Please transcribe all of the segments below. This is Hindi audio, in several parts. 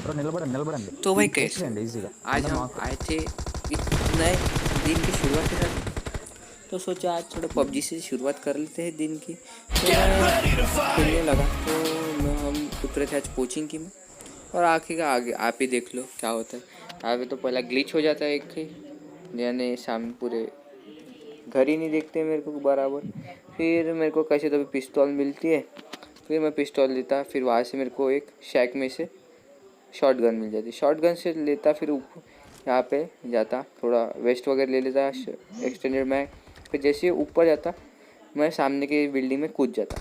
బ్రో నిలబడండి నిలబడండి तो भाई कैसे हो? వేసేయండి ఈజీగా आज అందరు हम నాక్ आए थे एक नए दिन की शुरुआत के साथ, तो सोचा आज थोड़ा पबजी से शुरुआत कर लेते हैं दिन की। तो मैं खेलने लगा, तो हम उतरे थे आज कोचिंग की में, और आगे का आगे आप ही देख लो क्या होता है। आगे तो पहला ग्लिच हो जाता है एक ही, यानी सामने पूरे घर ही नहीं देखते मेरे को बराबर। फिर मेरे को कैसे तो भी पिस्तौल मिलती है, फिर मैं पिस्तौल लेता, फिर वहाँ से मेरे को एक शैक में से शॉर्ट गन मिल जाती, शॉर्ट गन से लेता, फिर ऊपर यहाँ पे जाता, थोड़ा वेस्ट वगैरह ले लेता एक्सटेंडेड मैग। फिर जैसे ही ऊपर जाता मैं सामने की बिल्डिंग में कूद जाता,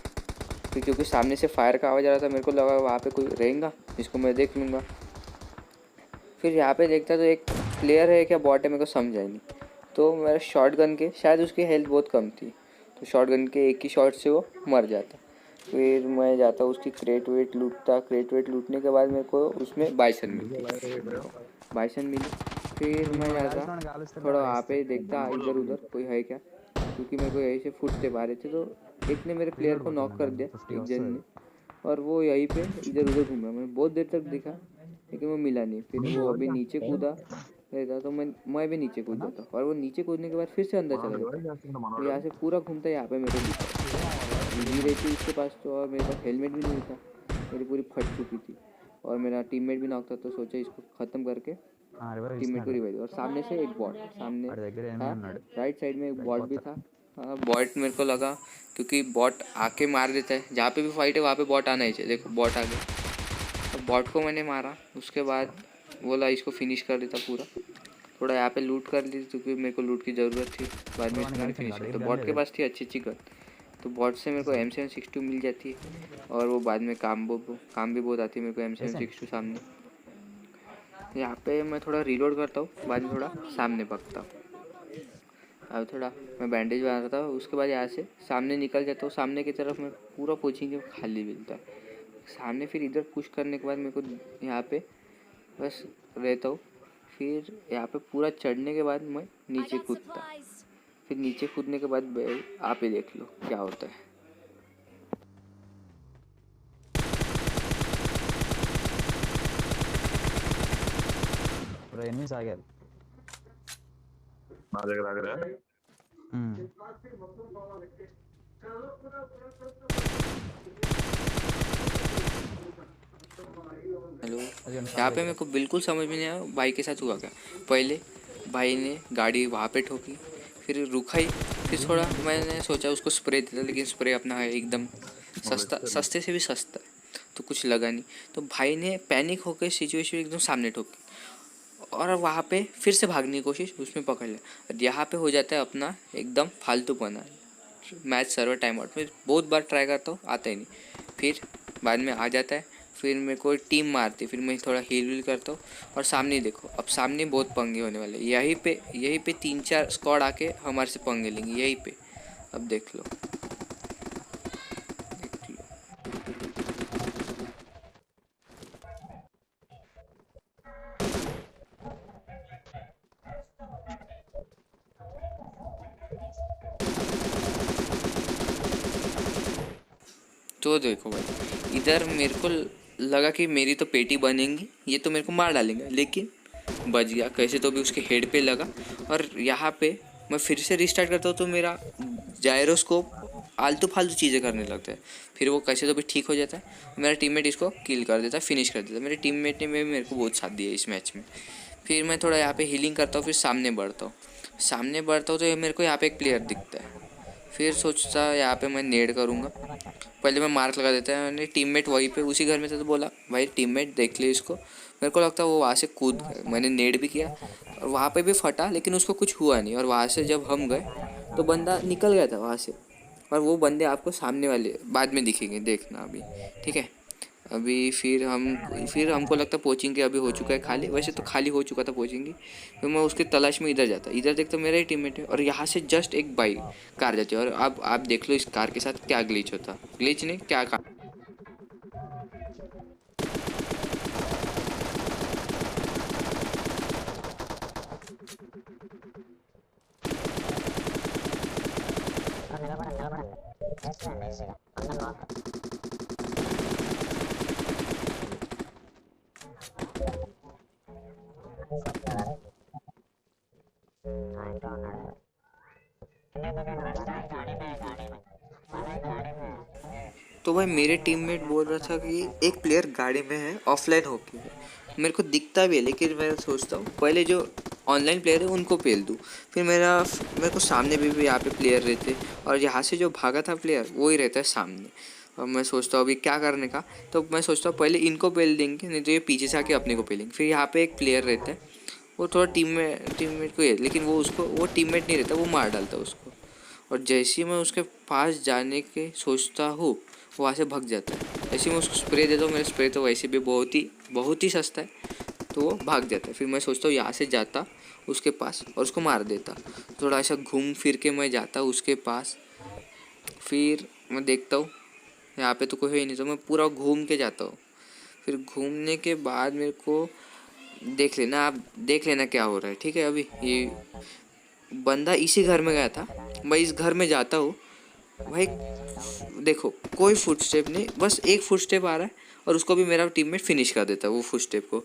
फिर क्योंकि सामने से फायर का आवाज़ आ रहा था, मेरे को लगा वहाँ पे कोई रहेगा जिसको मैं देख लूँगा। फिर यहाँ पे देखता तो एक प्लेयर है क्या बॉट है मेरे को समझ आई नहीं, तो मेरा शॉर्ट गन के शायद उसकी हेल्थ बहुत कम थी, तो शॉर्ट गन के एक ही शॉट से वो मर जाता। फिर मैं जाता उसकी क्रेट वेट लूटता, क्रेट वेट लूटने के बाद मेरे को उसमें बाइसन मिलती, बाइसन मिली। फिर मैं जाता थोड़ा वहाँ पे देखता इधर उधर कोई है क्या, क्योंकि मेरे को यहीं से फुटते आ रहे थे, तो एक ने मेरे प्लेयर को नॉक कर दिया एक जन ने, और वो यहीं पे इधर उधर घूमा, मैं बहुत देर तक दिखा लेकिन वो मिला नहीं। फिर वो अभी नीचे कूदा रहता, तो मैं भी नीचे कूद जाता, और वो नीचे कूदने के बाद फिर से अंदर चला जाता, तो यहाँ से पूरा घूमता यहाँ पे मेरे को दिखा इजी रहती उसके पास, तो और मेरे पास हेलमेट भी नहीं था, मेरी पूरी फट चुकी थी, और मेरा टीममेट भी नॉक था, तो सोचा इसको ख़त्म करके टीममेट को रिवाइव। और सामने से एक बॉट सामने था, राइट साइड में एक बॉट भी था। हाँ बॉट मेरे को लगा क्योंकि बॉट आके मार देता है, जहाँ पे भी फाइट है वहाँ पे बॉट आना ही चाहिए। देखो बॉट आ गया, तो बॉट को मैंने मारा, उसके बाद बोला इसको फिनिश कर देता पूरा। थोड़ा यहाँ पे लूट कर ली क्योंकि मेरे को लूट की ज़रूरत थी, बाद में मैंने फिनिश किया। तो बॉट के पास थी अच्छी अच्छी गन, तो बॉट से मेरे को M762 मिल जाती है, और वो बाद में काम भी बहुत आती है मेरे को M762 सामने। यहाँ पे मैं थोड़ा रीलोड करता हूँ, बाद में थोड़ा सामने भागता हूँ। अब थोड़ा मैं बैंडेज बना रहा था, उसके बाद यहाँ से सामने निकल जाता हूँ, सामने की तरफ मैं पूरा कोचिंग के खाली मिलता है सामने। फिर इधर पुश करने के बाद मेरे को यहाँ पे बस रहता हूँ, फिर यहाँ पे पूरा चढ़ने के बाद मैं नीचे कूदता, फिर नीचे कूदने के बाद आप ही देख लो क्या होता है। ఎనిమిస్ ఆగారు నా దగ్గర ఆగరా हेलो, यहाँ पे मेरे को बिल्कुल समझ में नहीं आया भाई के साथ हुआ क्या। पहले भाई ने गाड़ी वहाँ पे ठोकी, फिर रुकाई, फिर थोड़ा मैंने सोचा उसको स्प्रे देता, लेकिन स्प्रे अपना है एकदम सस्ता, सस्ते से भी सस्ता है, तो कुछ लगा नहीं। तो भाई ने पैनिक होकर सिचुएशन एकदम सामने ठोकी, और वहाँ पे फिर से भागने की कोशिश, उसमें पकड़ लिया, और यहाँ पे हो जाता है अपना एकदम फालतूपना। मैच सर्वर टाइम आउट में बहुत बार ट्राई करता हूँ, आता ही नहीं, फिर बाद में आ जाता है। फिर मेरे को टीम मारती, फिर मैं थोड़ा हील वील करता हूँ, और सामने देखो अब सामने बहुत पंगे होने वाले, यहीं पे 3-4 स्क्वाड आके हमारे से पंगे लेंगे यहीं पे। अब देख लो, देख लो। तो देखो भाई, इधर मेरे को लगा कि मेरी तो पेटी बनेंगी, ये तो मेरे को मार डालेंगे, लेकिन बच गया कैसे तो भी, उसके हेड पे लगा। और यहाँ पे मैं फिर से रिस्टार्ट करता हूँ, तो मेरा जायरोस्कोप आलतू फालतू चीज़ें करने लगता है, फिर वो कैसे तो भी ठीक हो जाता है, मेरा टीममेट इसको किल कर देता है, फिनिश कर देता है। मेरे टीममेट ने मेरे को बहुत साथ दिया इस मैच में। फिर मैं थोड़ा यहाँ पे हीलिंग करता हूँ, फिर सामने बढ़ता हूँ, तो मेरे को यहाँ पे एक प्लेयर दिखता है, फिर सोचता यहाँ पे मैं नेड करूँगा, पहले मैं मार्क लगा देता है। मैंने टीममेट वहीं पे उसी घर में था, तो बोला भाई टीममेट देख ले इसको, मेरे को लगता है वो वहाँ से कूद गए, मैंने नेड भी किया और वहाँ पे भी फटा, लेकिन उसको कुछ हुआ नहीं। और वहाँ से जब हम गए तो बंदा निकल गया था वहाँ से, और वो बंदे आपको सामने वाले बाद में दिखेंगे, देखना अभी, ठीक है। अभी फिर हमको लगता पोचिंग के अभी हो चुका है खाली, वैसे तो खाली हो चुका था पोचिंग की। तो मैं उसके तलाश में इधर जाता, इधर देखता मेरा ही टीममेट है, और यहाँ से जस्ट एक बाइक कार जाती है, और अब आप देख लो इस कार के साथ क्या ग्लिच होता, ग्लिच नहीं क्या कार। तो भाई मेरे टीममेट बोल रहा था कि एक प्लेयर गाड़ी में है ऑफलाइन होके, मेरे को दिखता भी है, लेकिन मैं सोचता हूँ पहले जो ऑनलाइन प्लेयर है उनको पेल दूँ। फिर मेरे को सामने भी यहाँ पे प्लेयर रहते, और यहाँ से जो भागा था प्लेयर वो ही रहता है सामने। और मैं सोचता हूँ अभी क्या करने का, तो मैं सोचता हूँ पहले इनको पेल देंगे, नहीं तो ये पीछे से आके अपने को पेलेंगे। फिर यहाँ पे एक प्लेयर रहता है, वो थोड़ा टीममेट को है, लेकिन वो टीममेट नहीं रहता, वो मार डालता है उसको। और जैसे ही मैं उसके पास जाने के सोचता हूँ, वो वहाँ से भाग जाता है। ऐसे ही मैं उसको स्प्रे देता हूँ, मेरा स्प्रे तो वैसे भी बहुत ही सस्ता है, तो वो भाग जाता है। फिर मैं सोचता हूँ यहाँ से जाता उसके पास और उसको मार देता। थोड़ा ऐसा घूम फिर के मैं जाता उसके पास, फिर मैं देखता हूँ यहाँ पे तो कोई है ही नहीं, तो मैं पूरा घूम के जाता हूँ। फिर घूमने के बाद मेरे को आप देख लेना क्या हो रहा है, ठीक है। अभी ये बंदा इसी घर में गया था, मैं इस घर में जाता हूँ भाई, देखो कोई फुटस्टेप नहीं, बस एक फुटस्टेप आ रहा है और उसको भी मेरा टीममेट फिनिश कर देता है वो फुटस्टेप को।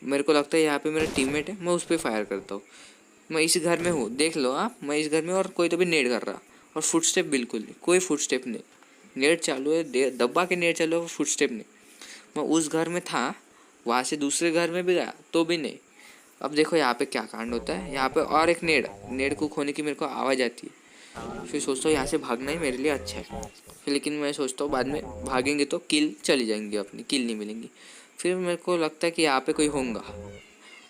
मेरे को लगता है यहाँ पे मेरा टीममेट है, मैं उस पर फायर करता हूँ। मैं इस घर में हूँ, देख लो आप, मैं इस घर में, और कोई तो भी नेड कर रहा, और फुटस्टेप बिल्कुल नहीं, कोई फुटस्टेप नहीं, नेट चालू है, दब्बा के नेट चालू है, फुटस्टेप नहीं। मैं उस घर में था, वहाँ से दूसरे घर में भी गया तो भी नहीं। अब देखो यहाँ पे क्या कांड होता है, यहाँ पे और एक नेड को खोने की मेरे को आवाज़ आती है। फिर सोचता हूँ यहाँ से भागना ही मेरे लिए अच्छा है, लेकिन मैं सोचता हूँ बाद में भागेंगे तो किल चली जाएंगी, अपनी किल नहीं मिलेंगी। फिर मेरे को लगता है कि यहाँ पे कोई होगा,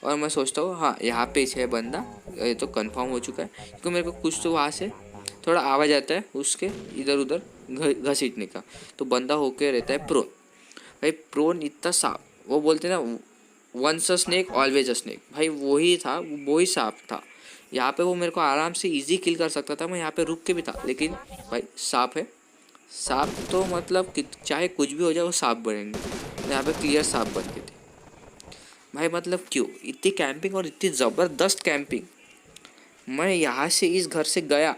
और मैं सोचता हूँ हाँ यहाँ पे है बंदा, ये तो कंफर्म हो चुका है, क्योंकि मेरे को कुछ तो वहाँ से थोड़ा आवाज़ आता है उसके इधर उधर घसीटने का। तो बंदा होके रहता है प्रोन। भाई प्रोन इतना सांप, वो बोलते ना once a snake always a snake, भाई वही था, वही सांप था। यहाँ पे वो मेरे को आराम से इजी किल कर सकता था, मैं यहाँ पे रुक के भी था, लेकिन भाई सांप है, सांप तो मतलब चाहे कुछ भी हो जाए वो सांप बनेंगे। यहाँ पे क्लियर सांप बन के थे भाई। मतलब क्यों इतनी कैंपिंग, और इतनी ज़बरदस्त कैंपिंग। मैं यहाँ से इस घर से गया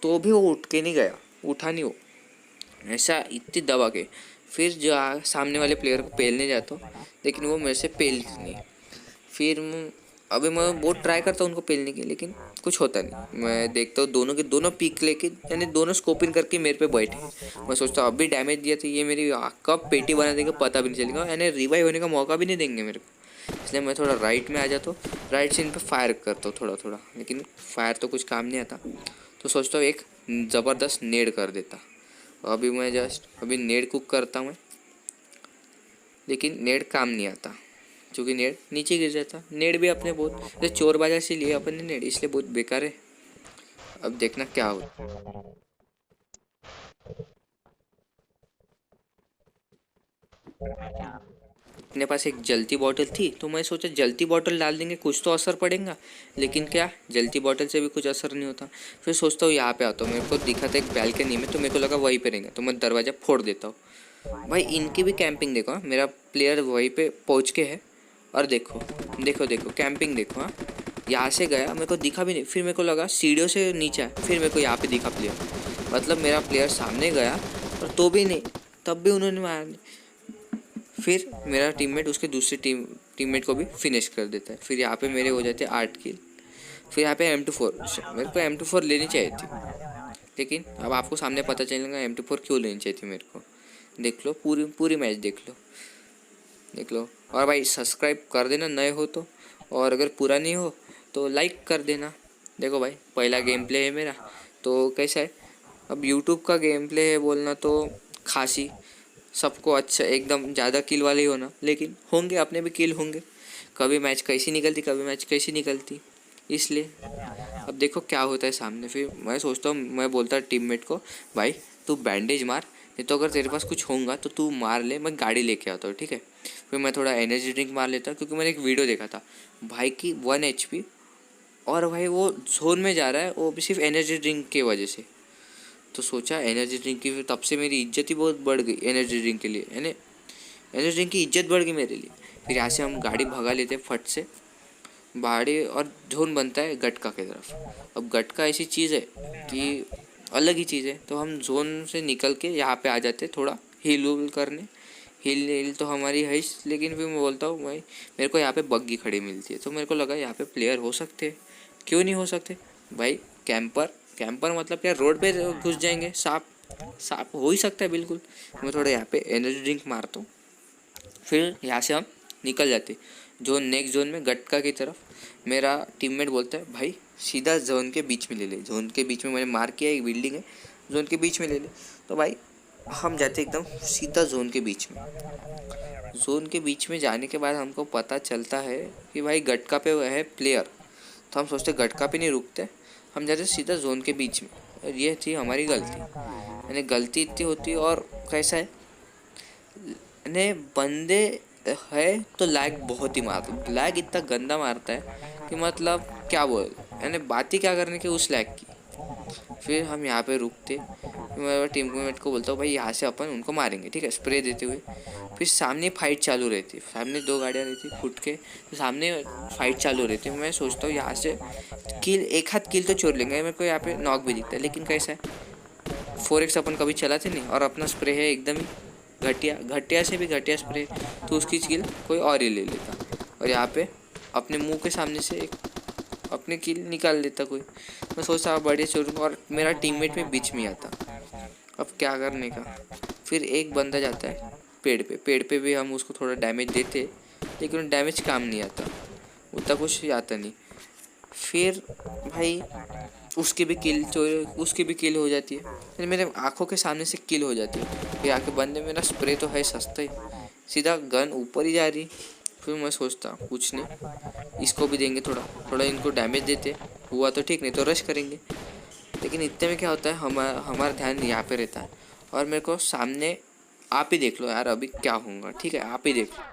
तो भी वो उठ के नहीं गया, उठा नहीं वो, ऐसा इतनी दबा के। फिर जो सामने वाले प्लेयर को पेलने जाता हूँ, लेकिन वो मेरे से पेल नहीं। फिर अभी मैं बहुत ट्राई करता हूँ उनको पेलने की, लेकिन कुछ होता नहीं। मैं देखता हूँ दोनों के दोनों पीक लेके, यानी दोनों स्कोपिंग करके मेरे पे बैठे। मैं सोचता हूँ अभी डैमेज दिया तो ये मेरी कब पेटी बना देंगे पता भी नहीं चलेगा, यानी रिवाइव होने का मौका भी नहीं देंगे मेरे को। इसलिए मैं थोड़ा राइट में आ जाता हूँ, राइट से इन पर फायर करता हूँ थोड़ा थोड़ा, लेकिन फायर तो कुछ काम नहीं आता। तो सोचता हूँ एक ज़बरदस्त नेड कर देता। अभी मैं अभी नेड कुक करता हूँ मैं, लेकिन नेड काम नहीं आता, क्योंकि नेड नीचे गिर जाता। नेड भी अपने बहुत चोर बाजार से लिए अपन ने नेड, इसलिए बहुत बेकार है। अब देखना क्या हो। अपने पास एक जलती बॉटल थी, तो मैं सोचा जलती बॉटल डाल देंगे कुछ तो असर पड़ेगा, लेकिन क्या जलती बॉटल से भी कुछ असर नहीं होता। फिर सोचता हूँ यहाँ पे आता हूँ, मेरे को दिखा था एक बैल्कनी में, तो मेरे को लगा वहीं पे रहेंगे, तो मैं दरवाज़ा फोड़ देता हूँ। भाई इनकी भी कैंपिंग देखो, मेरा प्लेयर वहीं पे पहुँच के है, और देखो देखो देखो कैंपिंग देखो। हाँ यहाँ से गया, मेरे को दिखा भी नहीं, फिर मेरे को लगा सीढ़ियों से नीचे आया, फिर मेरे को यहाँ पे दिखा प्लेयर, मतलब मेरा प्लेयर सामने गया और तो भी नहीं, तब भी उन्होंने मारा नहीं। फिर मेरा टीममेट उसके दूसरे टीममेट को भी फिनिश कर देता है। फिर यहाँ पे मेरे हो जाते हैं 8 किल। फिर यहाँ पे M24, मेरे को M24 लेनी चाहिए थी, लेकिन अब आपको सामने पता चलेगा M24 क्यों लेनी चाहिए थी मेरे को। देख लो पूरी मैच देख लो। और भाई सब्सक्राइब कर देना नए हो तो, और अगर पूरा नहीं हो तो लाइक कर देना। देखो भाई पहला गेम प्ले है मेरा, तो कैसा है, अब यूट्यूब का गेम प्ले है बोलना तो खासी सबको अच्छा एकदम ज़्यादा किल वाले ही होना, लेकिन होंगे अपने भी किल होंगे, कभी मैच कैसी निकलती, इसलिए अब देखो क्या होता है सामने। फिर मैं सोचता हूँ, मैं बोलता टीममेट को भाई तू बैंडेज मार, नहीं तो अगर तेरे पास कुछ होगा तो तू मार ले, मैं गाड़ी लेके आता हूँ, ठीक है। फिर मैं थोड़ा एनर्जी ड्रिंक मार लेता हूँ, क्योंकि मैंने एक वीडियो देखा था भाई की 1 HP, और भाई वो जोन में जा रहा है, वो भी सिर्फ एनर्जी ड्रिंक की वजह से। तो सोचा एनर्जी ड्रिंक की, तब से मेरी इज्जत ही बहुत बढ़ गई एनर्जी ड्रिंक के लिए, यानी एनर्जी ड्रिंक की इज्जत बढ़ गई मेरे लिए। फिर यहाँ से हम गाड़ी भगा लेते हैं फट से बाड़ी, और जोन बनता है गटका की तरफ। अब गटका ऐसी चीज़ है कि अलग ही चीज़ है, तो हम जोन से निकल के यहाँ पे आ जाते थोड़ा हील करने, हिल हिल तो हमारी है, लेकिन फिर मैं बोलता हूँ भाई मेरे को यहाँ पे बग्गी खड़ी मिलती है, तो मेरे को लगा यहाँ पे प्लेयर हो सकते हैं, क्यों नहीं हो सकते भाई। कैंपर कैंपर मतलब क्या, रोड पे घुस जाएंगे, सांप सांप हो ही सकता है बिल्कुल। मैं थोड़ा यहाँ पे एनर्जी ड्रिंक मारता हूँ, फिर यहाँ से हम निकल जाते जोन, नेक्स्ट जोन में गटका की तरफ। मेरा टीममेट बोलता है भाई सीधा जोन के बीच में ले ले, जोन के बीच में मैंने मार किया, एक बिल्डिंग है, जोन के बीच में ले ले। तो भाई हम जाते एकदम सीधा जोन के बीच में। जोन के बीच में जाने के बाद हमको पता चलता है कि भाई गटका पे है प्लेयर, तो हम सोचते गटका पे नहीं रुकते, हम जाते सीधा जोन के बीच में। और ये थी हमारी गलती, यानी गलती इतनी होती है। और कैसा है ने बंदे है तो लैग बहुत ही मारता, लैग इतना गंदा मारता है कि मतलब क्या बोल, यानी बात ही क्या करने की उस लैग की। फिर हम यहाँ पे रुकते, मैं टीम मेट को बोलता हूँ भाई यहाँ से अपन उनको मारेंगे, ठीक है, स्प्रे देते हुए। फिर सामने फाइट चालू रहती, सामने 2 गाड़ियाँ रहती फुट के, तो सामने फाइट चालू रहती। मैं सोचता हूँ यहाँ से किल, एक हाथ किल तो चोर लेंगे, मेरे को यहाँ पे नॉक भी दिखता है, लेकिन कैसा है 4x अपन कभी चलाते नहीं, और अपना स्प्रे है एकदम ही घटिया, घटिया से भी घटिया स्प्रे, तो उसकी किल कोई और ही ले लेता। और यहाँ पे अपने मुंह के सामने से एक अपने किल निकाल लेता कोई। मैं सोचता बढ़िया छोड़ूंगा, और मेरा टीममेट में बीच में आता। अब क्या करने का, फिर एक बंदा जाता है पेड़ पे भी हम उसको थोड़ा डैमेज देते, लेकिन डैमेज काम नहीं आता, उतना कुछ आता नहीं। फिर भाई उसकी भी किल हो जाती है, फिर मेरे आंखों के सामने से किल हो जाती है। फिर आके बंदे, मेरा स्प्रे तो है सस्ता ही, सीधा गन ऊपर ही जा रही। फिर मैं सोचता कुछ नहीं, इसको भी देंगे, थोड़ा थोड़ा इनको डैमेज देते, हुआ तो ठीक, नहीं तो रश करेंगे। लेकिन इतने में क्या होता है, हमारा ध्यान यहाँ पे रहता है, और मेरे को सामने, आप ही देख लो यार अभी क्या होगा, ठीक है आप ही देख लो।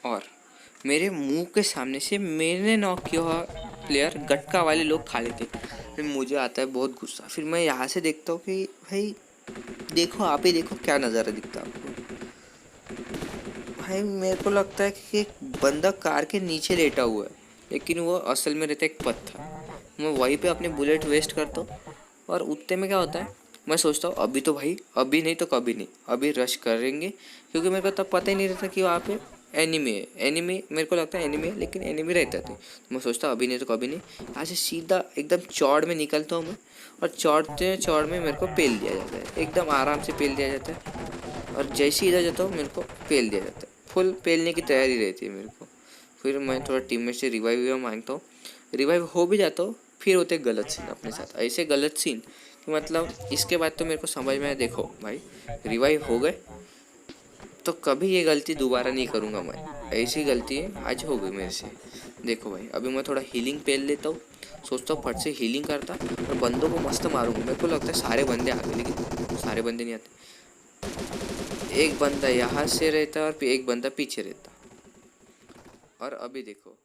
और मेरे मुंह के सामने से मैंने नॉक किया हुआ प्लेयर गटका वाले लोग खा लेते। फिर मुझे आता है बहुत गुस्सा, फिर मैं यहाँ से देखता हूँ कि भाई देखो, आप ही देखो क्या नज़ारा दिखता है आपको। भाई मेरे को लगता है कि एक बंदा कार के नीचे लेटा हुआ है, लेकिन वो असल में रहता है एक पत्थर। मैं वहीं पे अपने बुलेट वेस्ट करता हूँ, और उतने में क्या होता है, मैं सोचता हूँ अभी तो भाई, अभी नहीं तो कभी नहीं, अभी रश करेंगे, क्योंकि मेरे को तब पता ही नहीं रहता कि वहाँ पे एनिमी है। एनिमी मेरे को लगता है एनिमी है, लेकिन एनिमी रहता था। मैं सोचता अभी नहीं तो कभी नहीं, यहाँ से सीधा एकदम चौड़ में निकलता हूँ मैं, और चौड़ में मेरे को पेल दिया जाता है, एकदम आराम से पेल दिया जाता है। और जैसे ही इधर जाता हूँ मेरे को पेल दिया जाता है, फुल पेलने की तैयारी रहती है मेरे को। फिर मैं थोड़ा टीममेट से रिवाइव मांगता हूँ, रिवाइव हो भी जाता हूँ। फिर होते गलत सीन अपने साथ, ऐसे गलत सीन कि मतलब इसके बाद तो मेरे को समझ में आया, देखो भाई रिवाइव हो गए तो कभी ये गलती दोबारा नहीं करूँगा मैं, ऐसी गलती आज हो गई मेरे से। देखो भाई अभी मैं थोड़ा हीलिंग पेल लेता हूँ, सोचता हूँ फट से हीलिंग करता और बंदों को मस्त मारूंगा। मेरे को लगता है सारे बंदे आ गए, लेकिन सारे बंदे नहीं आते, एक बंदा यहाँ से रहता और एक बंदा पीछे रहता। और अभी देखो